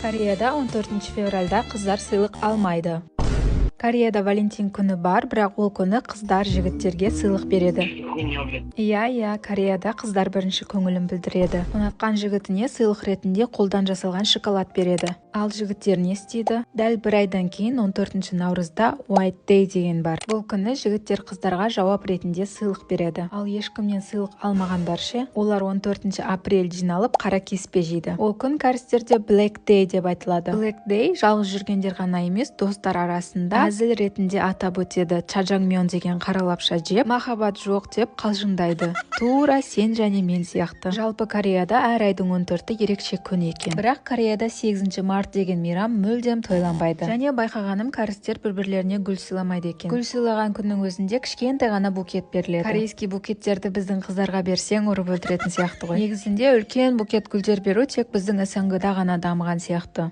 Кореяда 14 февральда қыздар сыйлық алмайды. Кореяда Валентин күні бар, бірақ ол күні қыздар жігіттерге сыйлық береді. Иә, Кореяда қыздар бірінші көңілін білдіреді. Ұнатқан жігітіне сыйлық ретінде қолдан жасалған шоколад береді. Ал жігіттер не істейді? Дәл бір айдан кейін 14 наурызда White Day деген бар. Бұл күні жігіттер қыздарға жауап ретінде сыйлық береді. Ал ешкімнен сыйлық алмағандар ше, олар 14 апрель жиналып қара кеспе жейді. Ол күн кәрістерде Black Day деп айтылады. Black Day жалғыз жүргендер ғана емес, достар арасында әзіл ретінде атап өтеді. Чажангмyon деген қаралапша жеп, махаббат жоқ деп қалжыңдайды. Тура сен және мен сияқты. Жалпы Кореяда әр айдың 14-і ерекше күн екен. Бірақ Кореяда 8 март деген мейрам мүлдем тойланбайды. Және байқағаным, кәрістер бір-бірлеріне гүл сыйламайды екен. Гүл сыйлаған күннің өзінде кішкентай ғана букет беріледі. Корейский букеттерді біздің қыздарға берсең ұрып өлтіретін сияқты ғой. Негізінде үлкен букет гүлдер беру тек біздің СНГ-да ғана дамыған сияқты.